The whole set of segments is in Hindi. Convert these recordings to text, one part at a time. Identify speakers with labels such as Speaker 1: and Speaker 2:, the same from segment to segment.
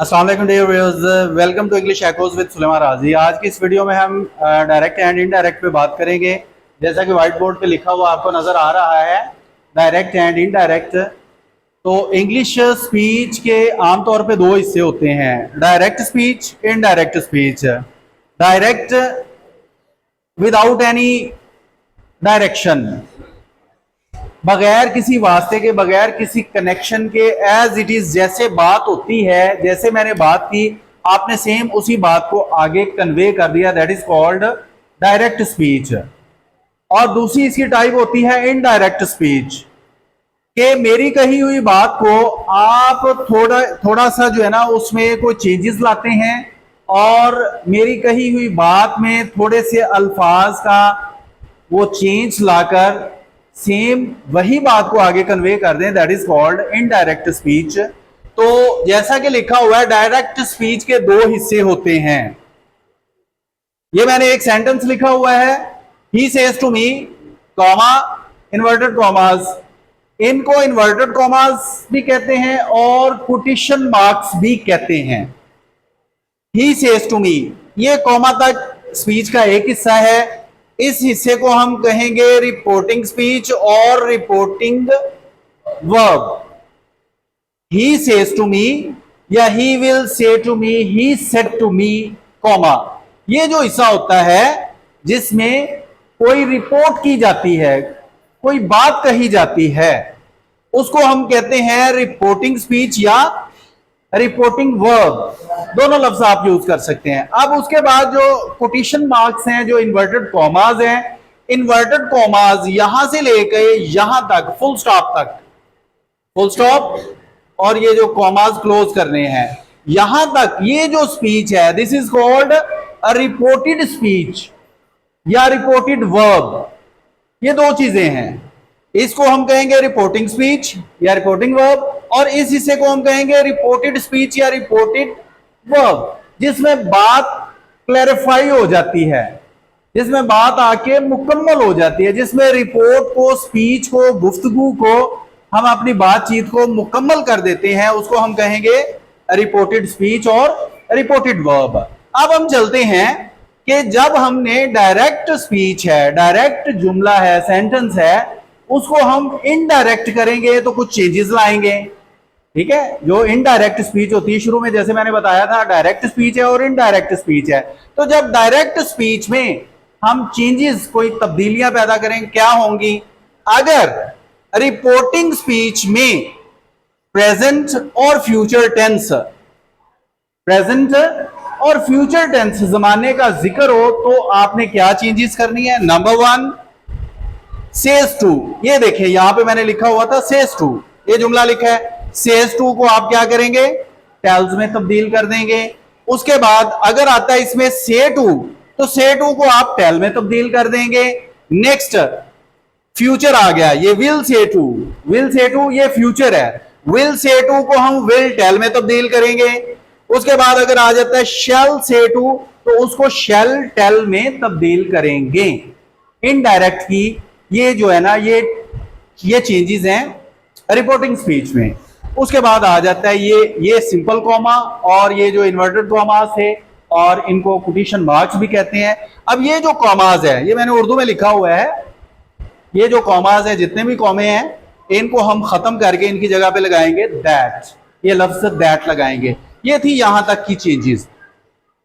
Speaker 1: अस्सलाम वालेकुम dear viewers, welcome to English echoes with Suleman Razi. आज की इस वीडियो में हम डायरेक्ट एंड इनडायरेक्ट पे बात करेंगे। जैसा कि व्हाइट बोर्ड पे लिखा हुआ आपको नज़र आ रहा है, डायरेक्ट एंड इनडायरेक्ट। तो इंग्लिश स्पीच के आमतौर पे दो हिस्से होते हैं, direct speech, indirect speech. Direct without any direction, बगैर किसी वास्ते के, बगैर किसी कनेक्शन के, एज इट इज, जैसे बात होती है, जैसे मैंने बात की, आपने सेम उसी बात को आगे कन्वे कर दिया, that is called direct speech. और दूसरी इसकी टाइप होती है इनडायरेक्ट स्पीच, कि मेरी कही हुई बात को आप थोड़ा सा जो है ना उसमें कोई चेंजेस लाते हैं और मेरी कही हुई बात में थोड़े से अल्फाज का वो चेंज लाकर सेम वही बात को आगे कन्वे कर दें, that is called indirect speech. तो जैसा कि लिखा हुआ है, डायरेक्ट स्पीच के दो हिस्से होते हैं। ये मैंने एक सेंटेंस लिखा हुआ है, he says to me, comma, inverted commas. इनको इन्वर्टेड कॉमास भी कहते हैं और कोटेशन मार्क्स भी कहते हैं। ही सेज टू मी, ये कॉमा तक स्पीच का एक हिस्सा है। इस हिस्से को हम कहेंगे रिपोर्टिंग स्पीच और reporting verb. He says to me या he will say to me, he said to me, comma. ये जो हिस्सा होता है जिसमें कोई रिपोर्ट की जाती है, कोई बात कही जाती है, उसको हम कहते हैं रिपोर्टिंग स्पीच या रिपोर्टिंग वर्ब। दोनों लफ्ज आप यूज कर सकते हैं। अब उसके बाद जो कोटेशन मार्क्स हैं, जो इन्वर्टेड कॉमाज हैं, इन्वर्टेड कॉमाज यहां से लेकर यहां तक, फुल स्टॉप तक, फुल स्टॉप और ये जो कॉमाज क्लोज करने हैं यहां तक, ये जो स्पीच है, this is called a reported speech या रिपोर्टेड वर्ब। ये दो चीजें हैं। इसको हम कहेंगे रिपोर्टिंग स्पीच या रिपोर्टिंग वर्ब, और इस हिस्से को हम कहेंगे रिपोर्टेड स्पीच या रिपोर्टेड वर्ब, जिसमें बात क्लैरिफाई हो जाती है, जिसमें बात आके मुकम्मल हो जाती है, जिसमें रिपोर्ट को, स्पीच को, गुफ्तगू को, हम अपनी बातचीत को मुकम्मल कर देते हैं, उसको हम कहेंगे रिपोर्टेड स्पीच और रिपोर्टेड वर्ब। अब हम चलते हैं कि जब हमने डायरेक्ट स्पीच है, डायरेक्ट जुमला है, सेंटेंस है, उसको हम इनडायरेक्ट करेंगे तो कुछ चेंजेस लाएंगे। ठीक है, जो इनडायरेक्ट स्पीच होती है, शुरू में जैसे मैंने बताया था, डायरेक्ट स्पीच है और इनडायरेक्ट स्पीच है। तो जब डायरेक्ट स्पीच में हम चेंजेस, कोई तब्दीलियां पैदा करेंगे, क्या होंगी? अगर रिपोर्टिंग स्पीच में प्रेजेंट और फ्यूचर टेंस, प्रेजेंट और फ्यूचर टेंस जमाने का जिक्र हो, तो आपने क्या चेंजेस करनी है? Number one, says to. ये देखिए यहां पे मैंने लिखा हुआ था सेज टू, ये जुमला लिखा है। सेज टू को आप क्या करेंगे? टेल्स में तब्दील कर देंगे। उसके बाद अगर आता है इसमें से टू, तो से टू को आप टेल में तब्दील कर देंगे। नेक्स्ट फ्यूचर आ गया, ये will say to, will say to ये फ्यूचर है, विल से टू को हम विल टेल में तब्दील करेंगे। उसके बाद अगर आ जाता है शैल से टू, तो उसको शैल टेल में तब्दील करेंगे। इनडायरेक्ट की ये जो है ना, ये चेंजेस हैं रिपोर्टिंग स्पीच में। उसके बाद आ जाता है ये सिंपल कॉमा और ये जो इन्वर्टेड कॉमास है, और इनको कोटेशन मार्क्स भी कहते हैं। अब ये जो कॉमास है, ये मैंने उर्दू में लिखा हुआ है, ये जो कॉमास है, जितने भी कॉमे हैं, इनको हम खत्म करके इनकी जगह पे लगाएंगे दैट, ये लफ्ज दैट लगाएंगे। ये थी यहां तक की changes,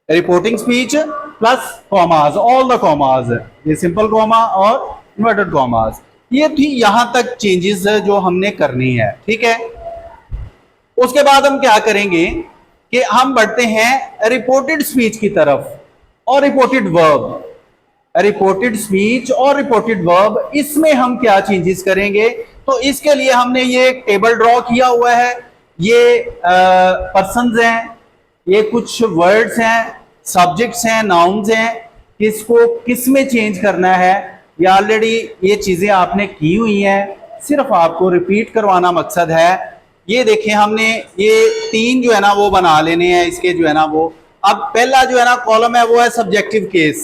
Speaker 1: reporting speech plus commas, all the commas, ये सिंपल कॉमा और इन्वर्टेड कॉमास, ये थी यहां तक चेंजेस जो हमने करनी है। ठीक है, उसके बाद हम क्या करेंगे कि हम बढ़ते हैं रिपोर्टेड स्पीच की तरफ और रिपोर्टेड वर्ब। रिपोर्टेड स्पीच और रिपोर्टेड वर्ब, इसमें हम क्या चेंजेस करेंगे? तो इसके लिए हमने ये एक टेबल ड्रॉ किया हुआ है। ये पर्सन्स हैं, ये कुछ वर्ड्स हैं, सब्जेक्ट्स हैं, नाउन्स हैं, किसको किस में चेंज करना है, ये ऑलरेडी ये चीजें आपने की हुई हैं, सिर्फ आपको रिपीट करवाना मकसद है। ये देखें, हमने ये तीन जो है ना वो बना लेने हैं इसके, जो है ना वो। अब पहला जो है ना कॉलम है वो है सब्जेक्टिव केस,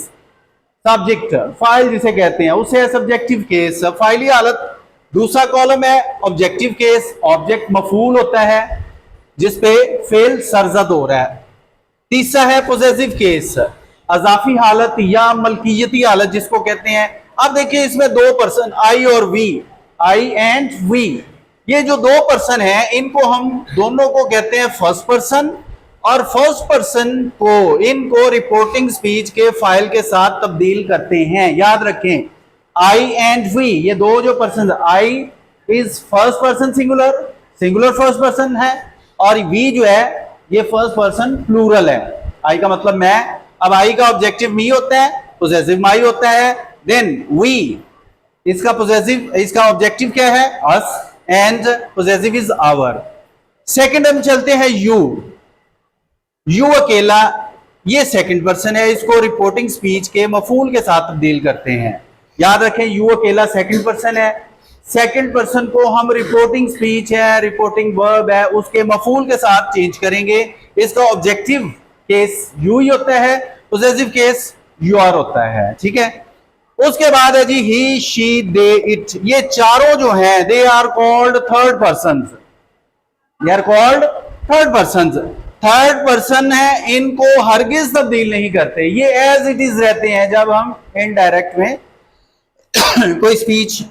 Speaker 1: सब्जेक्ट फाइल जिसे कहते हैं, उसे है सब्जेक्टिव केस, फाइली हालत। दूसरा कॉलम है ऑब्जेक्टिव केस, ऑब्जेक्ट मफूल होता है। जिसपे फेल सरजद हो रहा है। तीसरा है पोजेसिव केस, अजाफी हालत या मलकियती हालत जिसको कहते हैं। अब देखिए इसमें दो पर्सन आई और वी, आई एंड वी, ये जो दो पर्सन है इनको हम दोनों को कहते हैं फर्स्ट पर्सन, और फर्स्ट पर्सन को इनको रिपोर्टिंग स्पीच के फाइल के साथ तब्दील करते हैं। याद रखें आई एंड वी, ये दो जो person, I is first person singular, singular first person है, और वी जो है ये फर्स्ट पर्सन प्लूरल है। आई का मतलब मैं, अब आई का ऑब्जेक्टिव मी होता है, पोजेसिव माई होता है, देन वी, इसका पोजेसिव, इसका ऑब्जेक्टिव क्या है us, and possessive is our. Second हम चलते हैं यू, यू अकेला, ये सेकंड पर्सन है, इसको रिपोर्टिंग स्पीच के मफूल के साथ तब्दील करते हैं। याद रखें यू अकेला सेकंड पर्सन है, सेकंड पर्सन को हम रिपोर्टिंग स्पीच है, रिपोर्टिंग वर्ब है, उसके मफूल के साथ चेंज करेंगे। इसका ऑब्जेक्टिव केस यू ही होता है, पोजेसिव केस यू आर होता है। ठीक है, उसके बाद है जी ही, शी, दे, इट, ये चारों जो हैं they are called third person, they are called third person. Third person है, इनको हरगिज तब्दील नहीं करते, ये एज इट इज रहते हैं। जब हम इनडायरेक्ट में कोई स्पीच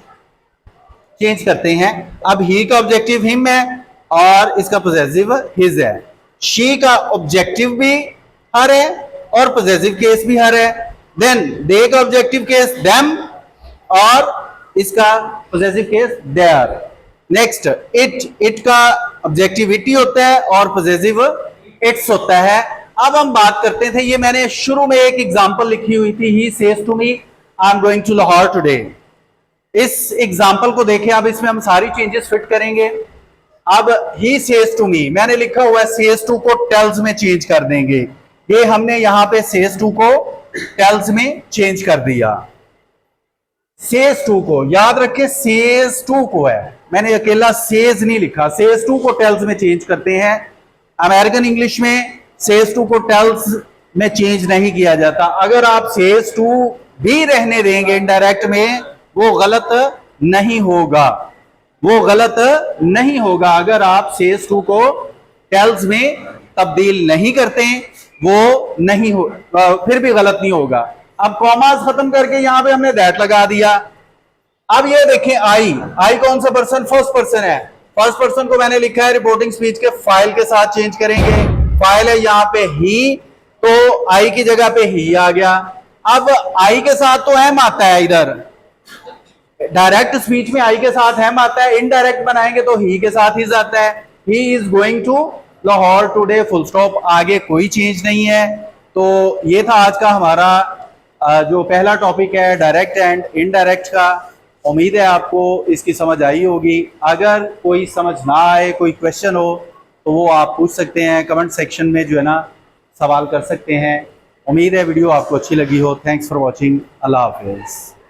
Speaker 1: चेंज करते हैं, अब ही का ऑब्जेक्टिव हिम है और इसका पोजेसिव हिज है। शी का ऑब्जेक्टिव भी हर है और पोजेसिव केस भी हर है। देन दे का ऑब्जेक्टिव केस देम और इसका possessive case their. Next it, it का ऑब्जेक्टिव इट ही होता है और पोजेसिव इट्स होता है। अब हम बात करते थे, ये मैंने शुरू में एक एग्जांपल लिखी हुई थी, he says to me I am going to Lahore today. इस एग्जांपल को देखें, अब इसमें हम सारी चेंजेस फिट करेंगे। अब ही सेज टू मी, मैंने लिखा हुआ है सेज टू को टेल्स में चेंज कर देंगे, ये हमने यहां पे सेज टू को टेल्स में चेंज कर दिया। सेज टू को याद रखें, सेज टू को है, मैंने अकेला सेज नहीं लिखा, सेज टू को टेल्स में चेंज करते हैं। अमेरिकन इंग्लिश में सेज टू को टेल्स में चेंज नहीं किया जाता। अगर आप सेज टू भी रहने देंगे इनडायरेक्ट में, वो गलत नहीं होगा, वो गलत नहीं होगा। अगर आप सेज टू को टेल्स में तब्दील नहीं करते वो नहीं हो, फिर भी गलत नहीं होगा। अब कॉमास खत्म करके यहां पे हमने दैट लगा दिया। अब ये देखें आई, आई कौन सा पर्सन, फर्स्ट पर्सन है, फर्स्ट पर्सन को मैंने लिखा है रिपोर्टिंग स्पीच के फाइल के साथ चेंज करेंगे। फाइल है यहां पे ही, तो आई की जगह पे ही आ गया। अब आई के साथ तो एम आता है, इधर डायरेक्ट स्पीच में आई के साथ एम आता है, इनडायरेक्ट बनाएंगे तो ही के साथ ही आता है। He is going to Lahore today, full stop, आगे कोई चेंज नहीं है। तो ये था आज का हमारा जो पहला टॉपिक है डायरेक्ट एंड इनडायरेक्ट का। उम्मीद है आपको इसकी समझ आई होगी। अगर कोई समझ ना आए, कोई क्वेश्चन हो, तो वो आप पूछ सकते हैं कमेंट सेक्शन में, जो है ना सवाल कर सकते हैं। उम्मीद है वीडियो आपको अच्छी लगी हो। Thanks for watching. अल्लाह हाफिज़।